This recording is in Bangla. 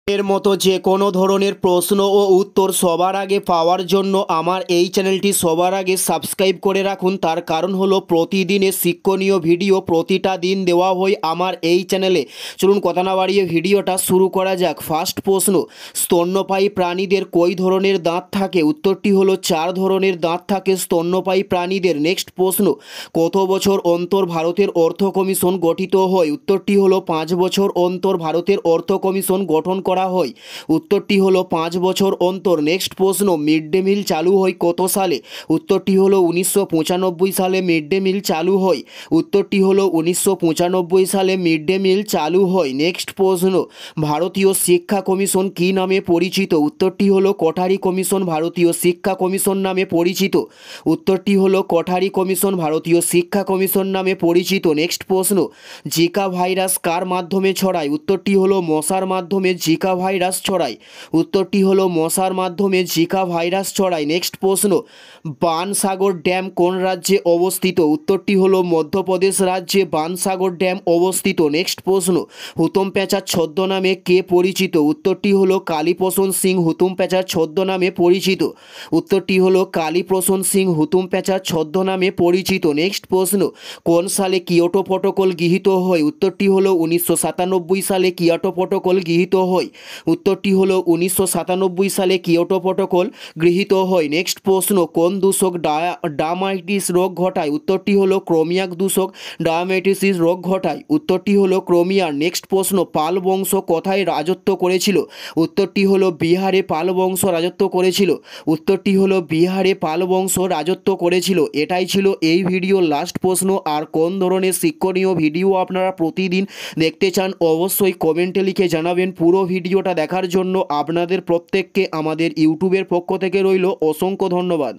এর মতো যে কোনো ধরনের প্রশ্ন ও উত্তর সবার আগে পাওয়ার জন্য আমার এই চ্যানেলটি সবার আগে সাবস্ক্রাইব করে রাখুন। তার কারণ হলো প্রতিদিনের শিক্ষণীয় ভিডিও প্রতিটা দিন দেওয়া হয় আমার এই চ্যানেলে। চলুন কথা না বাড়িয়ে ভিডিওটা শুরু করা যাক। ফার্স্ট প্রশ্ন, স্তন্যপায়ী প্রাণীদের কয় ধরনের দাঁত থাকে? উত্তরটি হলো 4 ধরনের দাঁত থাকে স্তন্যপায়ী প্রাণীদের। নেক্সট প্রশ্ন, কত বছর অন্তর ভারতের অর্থ কমিশন গঠিত হয়? উত্তরটি হলো 5 বছর অন্তর ভারতের অর্থ কমিশন গঠন করা হয়। উত্তরটি হলো 5 বছর অন্তর। নেক্সট প্রশ্ন, মিড ডে মিল চালু হয় কত সালে? উত্তরটি হলো 1995 সালে মিড ডে মিল চালু হয়। উত্তরটি হলো 1995 সালে মিড ডে মিল চালু হয়। নেক্সট প্রশ্ন, ভারতীয় শিক্ষা কমিশন কী নামে পরিচিত? উত্তরটি হলো কোঠারি কমিশন ভারতীয় শিক্ষা কমিশন নামে পরিচিত। উত্তরটি হলো কোঠারি কমিশন ভারতীয় শিক্ষা কমিশন নামে পরিচিত। নেক্সট প্রশ্ন, জিকা ভাইরাস কার মাধ্যমে ছড়ায়? উত্তরটি হলো মশার মাধ্যমে জিকা ভাইরাস ছড়ায়। উত্তরটি হলো মশার মাধ্যমে জিকা ভাইরাস ছড়ায়। নেক্সট প্রশ্ন, বানসাগর ড্যাম কোন রাজ্যে অবস্থিত? উত্তরটি হলো মধ্যপ্রদেশ রাজ্যে বানসাগর ড্যাম অবস্থিত। নেক্সট প্রশ্ন, হুতুম প্যাঁচার ছদ্মনামে কে পরিচিত? উত্তরটি হলো কালীপ্রসন্ন সিং হুতুম প্যাঁচার ছদ্মনামে পরিচিত। উত্তরটি হলো কালীপ্রসন্ন সিং হুতুম প্যাঁচার ছদ্মনামে পরিচিত। নেক্সট প্রশ্ন, কোন সালে কিয়োটো প্রটোকল গৃহীত হয়? উত্তরটি হলো 1997 সালে কিয়োটো প্রটোকল গৃহীত হয়। উত্তরটি হলো 1997 সালে কিয়োটো প্রটোকল গৃহীত হয়। নেক্সট প্রশ্ন, কোন দূষক ডায়ামাইটিস রোগ ঘটায়? উত্তরটি হলো ক্রোমিয়াক দূষক ডায়ামাইটিস রোগ ঘটায়। উত্তরটি হলো ক্রোমিয়ার। নেক্সট প্রশ্ন, পাল বংশ কোথায় রাজত্ব করেছিল? উত্তরটি হলো বিহারে পাল বংশ রাজত্ব করেছিল। উত্তরটি হলো বিহারে পাল বংশ রাজত্ব করেছিল। এটাই ছিল এই ভিডিওর লাস্ট প্রশ্ন। আর কোন ধরনের শিক্ষণীয় ভিডিও আপনারা প্রতিদিন দেখতে চান অবশ্যই কমেন্টে লিখে জানাবেন। পুরো ভিডিওটা দেখার জন্য আপনাদের প্রত্যেককে আমাদের ইউটিউবের পক্ষ থেকে রইল অসংখ্য ধন্যবাদ।